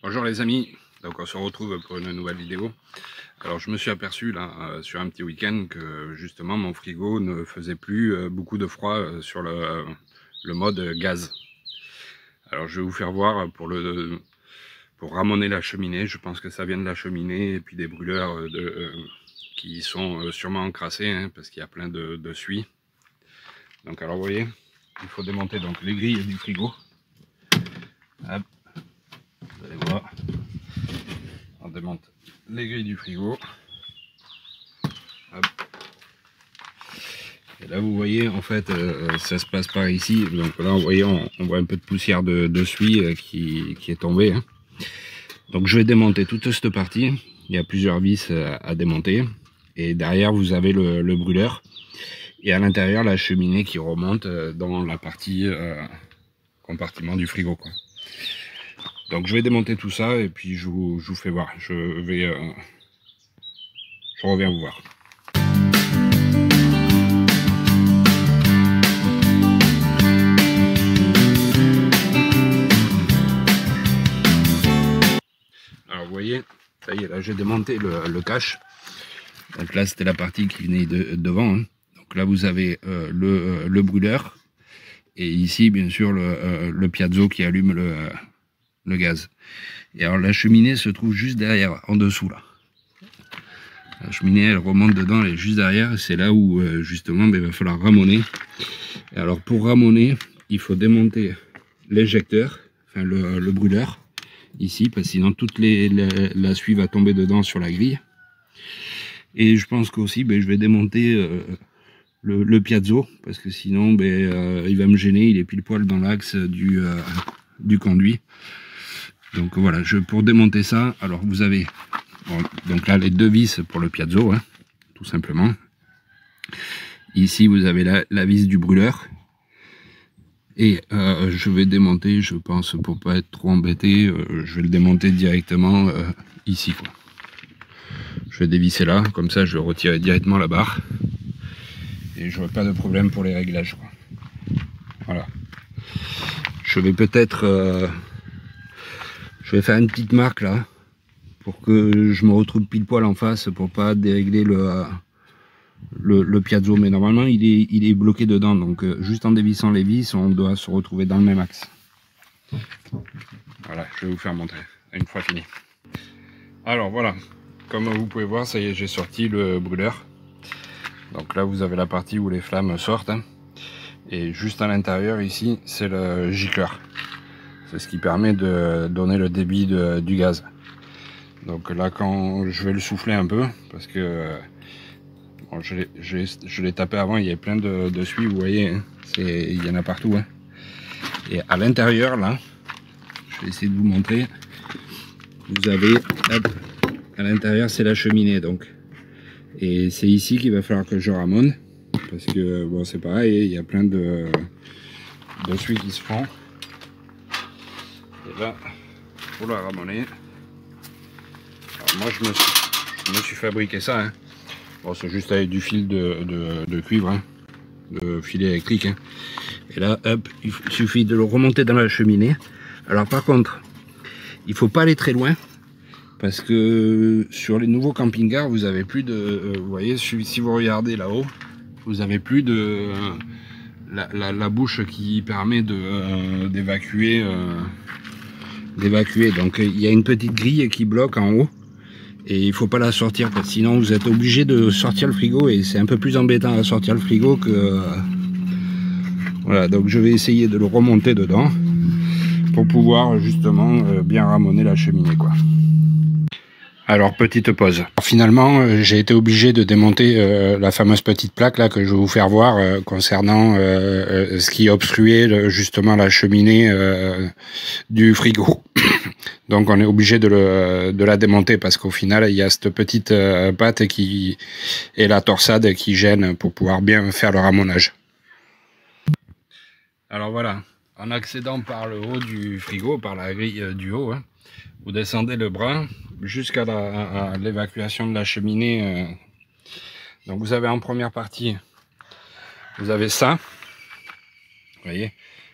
Bonjour les amis, donc on se retrouve pour une nouvelle vidéo. Alors je me suis aperçu là sur un petit week-end que justement mon frigo ne faisait plus beaucoup de froid sur le mode gaz. Alors je vais vous faire voir pour ramoner la cheminée. Je pense que ça vient de la cheminée et puis des brûleurs qui sont sûrement encrassés hein, parce qu'il y a plein de suie. Donc alors vous voyez, il faut démonter donc les grilles du frigo. Hop, vous allez voir. On démonte les grilles du frigo. Hop. Et là vous voyez en fait ça se passe par ici. Donc là vous voyez on voit un peu de poussière de suie qui est tombée. Hein. Donc je vais démonter toute cette partie. Il y a plusieurs vis à démonter. Et derrière vous avez le brûleur. Et à l'intérieur la cheminée qui remonte dans la partie compartiment du frigo quoi. Donc je vais démonter tout ça et puis je vous fais voir. Je reviens vous voir. Alors vous voyez, ça y est, là j'ai démonté le cache. Donc là c'était la partie qui venait devant. Hein. Donc là vous avez le brûleur. Et ici bien sûr le piezo qui allume le gaz. Et alors la cheminée se trouve juste derrière, en dessous là. La cheminée elle remonte dedans, elle est juste derrière. C'est là où justement il va falloir ramoner. Et alors pour ramoner, il faut démonter l'éjecteur, enfin le brûleur. Ici, parce que sinon toute la suie va tomber dedans sur la grille. Et je pense qu'aussi je vais démonter le piezo, parce que sinon il va me gêner, il est pile poil dans l'axe du conduit. Donc voilà, pour démonter ça, alors vous avez donc là les deux vis pour le piezo, hein, tout simplement. Ici vous avez la vis du brûleur. Et je vais démonter, je pense, pour pas être trop embêté, je vais le démonter directement ici. Quoi. Je vais dévisser là, comme ça je vais retirer directement la barre. Et je n'aurai pas de problème pour les réglages. Quoi. Voilà. Je vais peut-être... je vais faire une petite marque là, pour que je me retrouve pile poil en face, pour pas dérégler le piezo. Mais normalement il est bloqué dedans, donc juste en dévissant les vis, on doit se retrouver dans le même axe. Voilà, je vais vous faire montrer, une fois fini. Alors voilà, comme vous pouvez voir, ça y est, j'ai sorti le brûleur. Donc là, vous avez la partie où les flammes sortent. Hein. Et juste à l'intérieur, ici, c'est le gicleur. C'est ce qui permet de donner le débit du gaz. Donc là, quand je vais le souffler un peu, parce que bon, je l'ai tapé avant, il y avait plein de suie, vous voyez, hein. Il y en a partout. Hein. Et à l'intérieur, là, je vais essayer de vous montrer. Vous avez, hop, à l'intérieur, c'est la cheminée, donc. Et c'est ici qu'il va falloir que je ramone, parce que, bon, c'est pareil, il y a plein de suie qui se font. Et là, pour la ramoner, alors moi, je me suis fabriqué ça, hein. Bon, c'est juste avec du fil de cuivre, hein, de filet électrique, hein. Et là, hop, il suffit de le remonter dans la cheminée. Alors par contre, il faut pas aller très loin, parce que sur les nouveaux camping-cars, vous avez plus de... vous voyez, si vous regardez là-haut, vous avez plus de... la bouche qui permet d'évacuer. Donc il y a une petite grille qui bloque en haut. Et il faut pas la sortir, parce que sinon vous êtes obligé de sortir le frigo. Et c'est un peu plus embêtant à sortir le frigo que... voilà, donc je vais essayer de le remonter dedans, pour pouvoir justement bien ramoner la cheminée, quoi. Alors petite pause. Alors, finalement j'ai été obligé de démonter la fameuse petite plaque là que je vais vous faire voir concernant ce qui obstruait justement la cheminée du frigo. Donc on est obligé de la démonter parce qu'au final il y a cette petite patte et la torsade qui gêne pour pouvoir bien faire le ramonage. Alors voilà, en accédant par le haut du frigo, par la grille du haut, hein, vous descendez le bras jusqu'à l'évacuation de la cheminée. Donc vous avez en première partie, vous avez ça, vous voyez,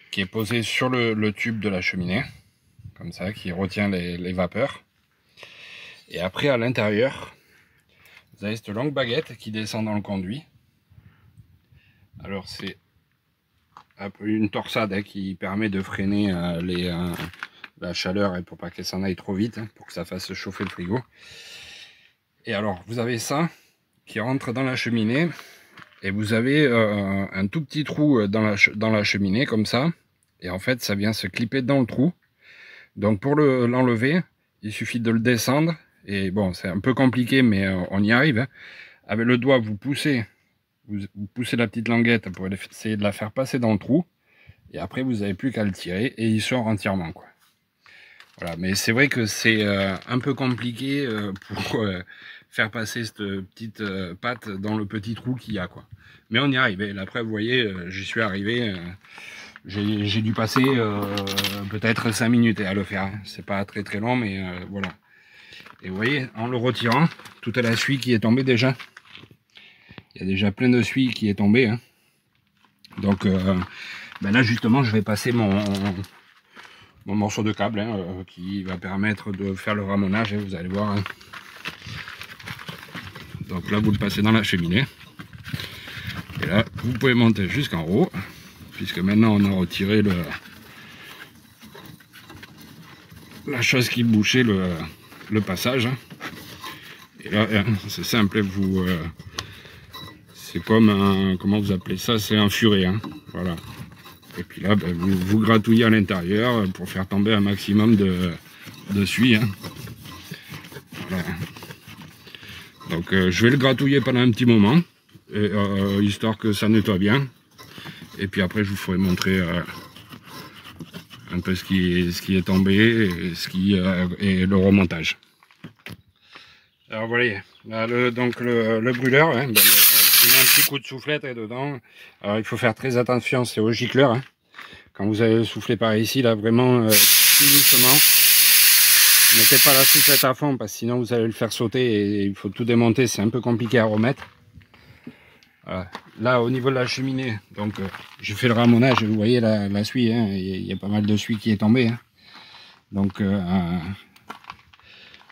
qui est posé sur le tube de la cheminée. comme ça, qui retient les vapeurs. Et après, à l'intérieur, vous avez cette longue baguette qui descend dans le conduit. Alors, c'est un peu une torsade hein, qui permet de freiner la chaleur et pour pas qu'elle s'en aille trop vite, hein, pour que ça fasse chauffer le frigo. Et alors, vous avez ça qui rentre dans la cheminée. Et vous avez un tout petit trou dans la cheminée, comme ça. Et en fait, ça vient se clipper dans le trou. Donc pour l'enlever, il suffit de le descendre. Et bon, c'est un peu compliqué, mais on y arrive. Hein. Avec le doigt, vous poussez la petite languette pour essayer de la faire passer dans le trou. Et après, vous n'avez plus qu'à le tirer et il sort entièrement, quoi. Voilà, mais c'est vrai que c'est un peu compliqué pour faire passer cette petite patte dans le petit trou qu'il y a, quoi. Mais on y arrive. Et après, vous voyez, j'y suis arrivé. J'ai dû passer peut-être 5 minutes à le faire. Hein. C'est pas très très long, mais voilà. Et vous voyez, en le retirant, toute la suie qui est tombée déjà. Il y a déjà plein de suie qui est tombée. Hein. Donc ben là, justement, je vais passer mon morceau de câble hein, qui va permettre de faire le ramonage. Et vous allez voir. Hein. Donc là, vous le passez dans la cheminée. Et là, vous pouvez monter jusqu'en haut. Puisque maintenant, on a retiré la chose qui bouchait le passage. Et là, c'est simple. C'est comme un... Comment vous appelez ça? C'est un furet. Hein, voilà. Et puis là, ben, vous gratouillez à l'intérieur pour faire tomber un maximum de suie. Hein. Voilà. Donc je vais le gratouiller pendant un petit moment, et, histoire que ça nettoie bien. Et puis après je vous ferai montrer un peu ce qui est tombé et le remontage. Alors voilà, là, donc le brûleur, hein, ben, je mets un petit coup de soufflette dedans. Alors il faut faire très attention, c'est au gicleur. Hein. Quand vous allez le souffler par ici, là vraiment tout doucement. Ne mettez pas la soufflette à fond parce que sinon vous allez le faire sauter et il faut tout démonter, c'est un peu compliqué à remettre. Voilà. Là au niveau de la cheminée, donc je fais le ramonage, vous voyez la suie, hein, il y a pas mal de suie qui est tombée. Hein. Donc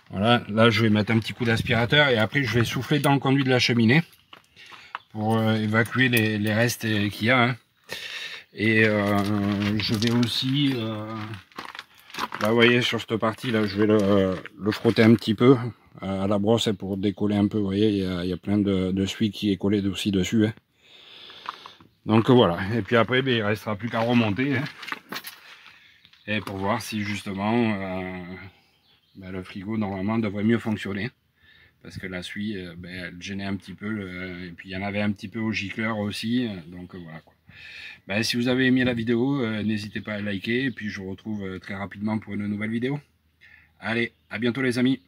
voilà, là je vais mettre un petit coup d'aspirateur et après je vais souffler dans le conduit de la cheminée pour évacuer les restes qu'il y a. Hein. Et je vais aussi... là, vous voyez, sur cette partie, là, je vais le frotter un petit peu à la brosse pour décoller un peu. Vous voyez, il y a plein de suie qui est collée aussi dessus. Hein. Donc voilà. Et puis après, ben, il ne restera plus qu'à remonter. Hein. Et pour voir si justement ben, le frigo, normalement, devrait mieux fonctionner. Parce que la suie, ben, elle gênait un petit peu. Et puis il y en avait un petit peu au gicleur aussi. Donc voilà quoi. Ben, si vous avez aimé la vidéo, n'hésitez pas à liker. Et puis je vous retrouve très rapidement pour une nouvelle vidéo. Allez, à bientôt les amis.